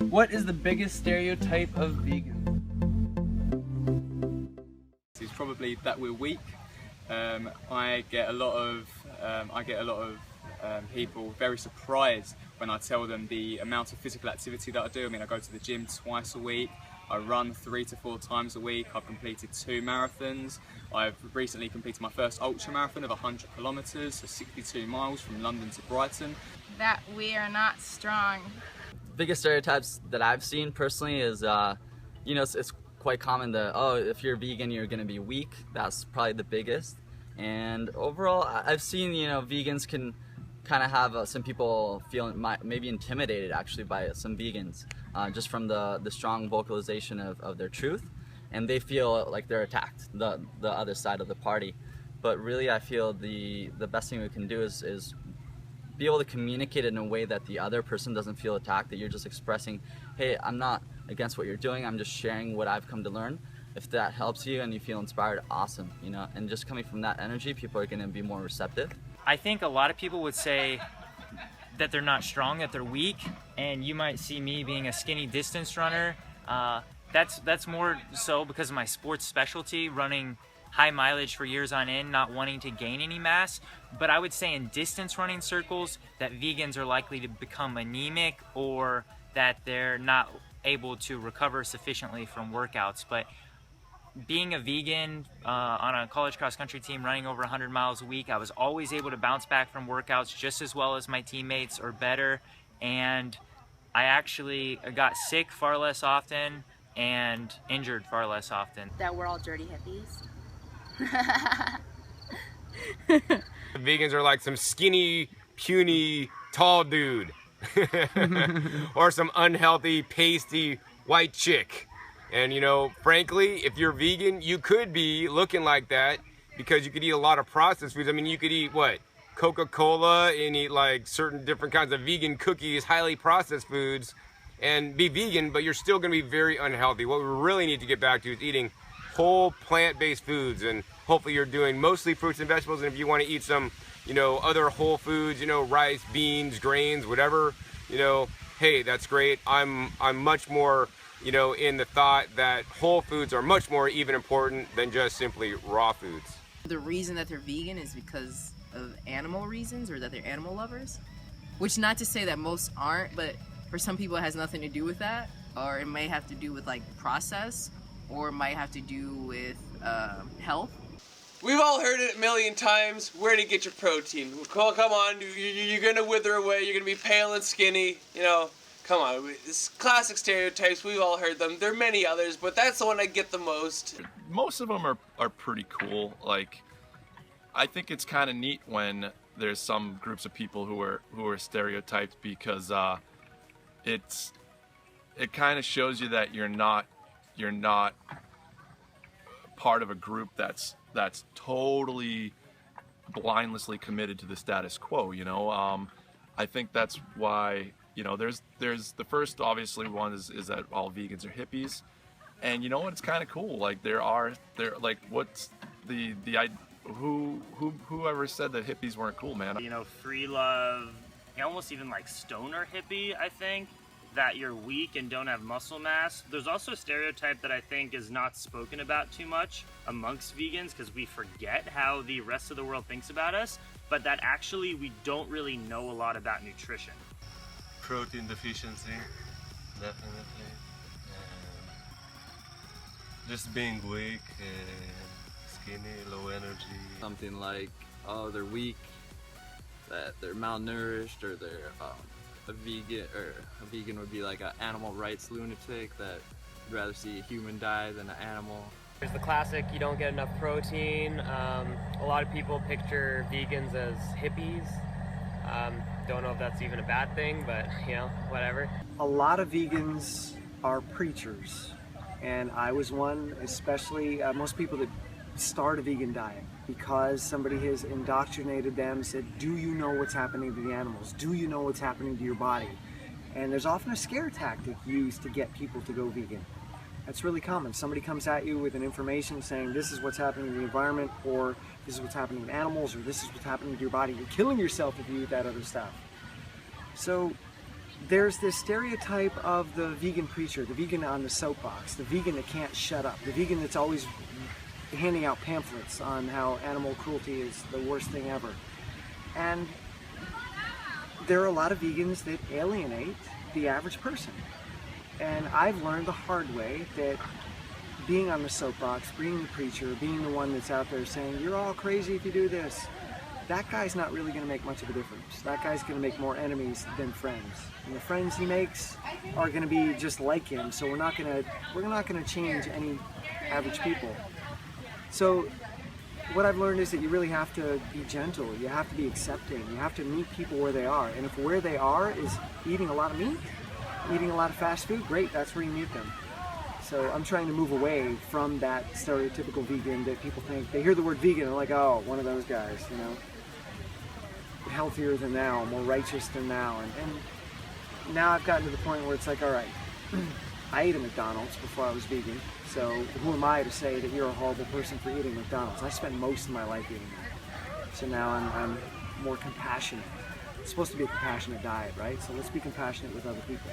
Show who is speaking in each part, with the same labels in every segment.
Speaker 1: What is the biggest stereotype of vegan?
Speaker 2: It's probably that we're weak. I get a lot of people very surprised when I tell them the amount of physical activity that I do. I mean, I go to the gym twice a week. I run 3 to 4 times a week. I've completed 2 marathons. I've recently completed my first ultra marathon of 100 kilometers, so 62 miles from London to Brighton.
Speaker 3: That we are not strong.
Speaker 4: Biggest stereotypes that I've seen personally is, you know, it's quite common that, oh, if you're vegan, you're gonna be weak. That's probably the biggest. And overall, I've seen, you know, vegans can kind of have some people feel maybe intimidated actually by some vegans, just from the strong vocalization of their truth, and they feel like they're attacked, the other side of the party. But really, I feel the best thing we can do is be able to communicate in a way that the other person doesn't feel attacked, that you're just expressing, hey, I'm not against what you're doing, I'm just sharing what I've come to learn. If that helps you and you feel inspired, awesome, you know, and just coming from that energy, people are gonna be more receptive.
Speaker 5: I think a lot of people would say that they're not strong, that they're weak, and you might see me being a skinny distance runner. That's more so because of my sports specialty, running high mileage for years on end, not wanting to gain any mass. But I would say in distance running circles that vegans are likely to become anemic, or that they're not able to recover sufficiently from workouts. But being a vegan on a college cross country team running over 100 miles a week, I was always able to bounce back from workouts just as well as my teammates or better. And I actually got sick far less often and injured far less often.
Speaker 3: That we're all dirty hippies.
Speaker 6: Vegans are like some skinny, puny, tall dude. Or some unhealthy, pasty, white chick. And you know, frankly, if you're vegan, you could be looking like that because you could eat a lot of processed foods. I mean, you could eat what? Coca-Cola and eat like certain different kinds of vegan cookies, highly processed foods, and be vegan, but you're still gonna be very unhealthy. What we really need to get back to is eating whole plant-based foods, and hopefully you're doing mostly fruits and vegetables. And if you want to eat some, you know, other whole foods, you know, rice, beans, grains, whatever, you know, hey, that's great. I'm much more, you know, in the thought that whole foods are much more even important than just simply raw foods.
Speaker 7: The reason that they're vegan is because of animal reasons, or that they're animal lovers, which not to say that most aren't, but for some people it has nothing to do with that, or it may have to do with like process, or it might have to do with health.
Speaker 1: We've all heard it a million times, where to get your protein. Well, come on, you're gonna wither away, you're gonna be pale and skinny, you know, come on. It's classic stereotypes, we've all heard them. There are many others, but that's the one I get the most.
Speaker 8: Most of them are pretty cool. Like, I think it's kind of neat when there's some groups of people who are stereotyped, because it kind of shows you that you're not part of a group that's totally blindlessly committed to the status quo, you know. I think that's why, you know, there's the first obviously one is that all vegans are hippies, and you know what, it's kind of cool. Like they're like, what's whoever said that hippies weren't cool, man?
Speaker 9: You know, free love, almost even like stoner hippie, I think, that you're weak and don't have muscle mass. There's also a stereotype that I think is not spoken about too much amongst vegans, because we forget how the rest of the world thinks about us, but that actually we don't really know a lot about nutrition.
Speaker 10: Protein deficiency, definitely. Just being weak, skinny, low energy.
Speaker 4: Something like, oh, they're weak, that they're malnourished, or they're a vegan would be like an animal rights lunatic that would rather see a human die than an animal.
Speaker 11: There's the classic, you don't get enough protein. A lot of people picture vegans as hippies. Don't know if that's even a bad thing, but you know, whatever.
Speaker 12: A lot of vegans are preachers, and I was one, especially most people that start a vegan diet because somebody has indoctrinated them, said, do you know what's happening to the animals? Do you know what's happening to your body? And there's often a scare tactic used to get people to go vegan. That's really common. Somebody comes at you with an information saying this is what's happening in the environment, or this is what's happening in animals, or this is what's happening to your body. You're killing yourself if you eat that other stuff. So there's this stereotype of the vegan preacher, the vegan on the soapbox, the vegan that can't shut up, the vegan that's always handing out pamphlets on how animal cruelty is the worst thing ever. And there are a lot of vegans that alienate the average person. And I've learned the hard way that being on the soapbox, being the preacher, being the one that's out there saying, you're all crazy if you do this, that guy's not really going to make much of a difference. That guy's going to make more enemies than friends. And the friends he makes are going to be just like him, so we're not going to change any average people. So what I've learned is that you really have to be gentle, you have to be accepting, you have to meet people where they are. And if where they are is eating a lot of meat, eating a lot of fast food, great, that's where you meet them. So I'm trying to move away from that stereotypical vegan that people think, they hear the word vegan and they're like, oh, one of those guys, you know. Healthier than thou, more righteous than thou. And now I've gotten to the point where it's like, all right, I ate at McDonald's before I was vegan, so who am I to say that you're a horrible person for eating McDonald's? I spent most of my life eating that. So now I'm more compassionate. It's supposed to be a compassionate diet, right? So let's be compassionate with other people.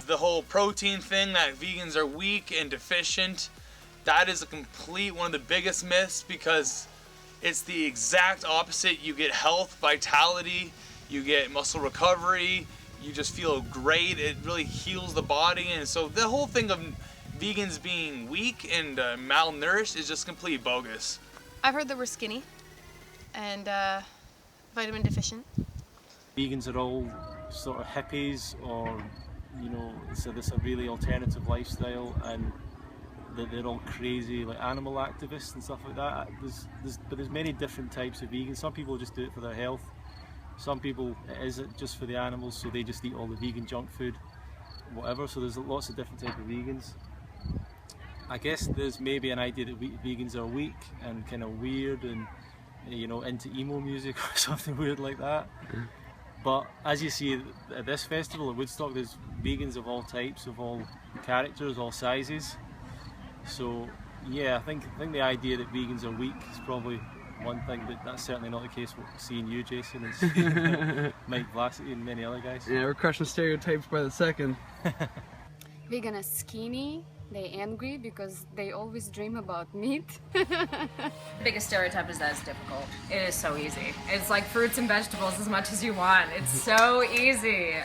Speaker 13: The whole protein thing, that vegans are weak and deficient, that is one of the biggest myths, because it's the exact opposite. You get health, vitality, you get muscle recovery, you just feel great. It really heals the body. And so the whole thing of vegans being weak and malnourished is just completely bogus.
Speaker 14: I've heard that we're skinny and vitamin deficient.
Speaker 15: Vegans are all sort of hippies, or you know, so this a really alternative lifestyle, and that they're all crazy like animal activists and stuff like that. But there's many different types of vegans. Some people just do it for their health. Some people it is just for the animals, so they just eat all the vegan junk food, whatever. So there's lots of different types of vegans. I guess there's maybe an idea that vegans are weak and kind of weird and, you know, into emo music or something weird like that. But as you see at this festival at Woodstock, there's vegans of all types, of all characters, all sizes. So yeah, I think the idea that vegans are weak is probably one thing, but that's certainly not the case with seeing you, Jason, and seeing Mike Vlasic and many other guys.
Speaker 16: Yeah, we're crushing stereotypes by the second.
Speaker 17: Vegan are skinny, they angry because they always dream about meat.
Speaker 18: The biggest stereotype is that it's difficult. It is so easy. It's like fruits and vegetables as much as you want. It's so easy.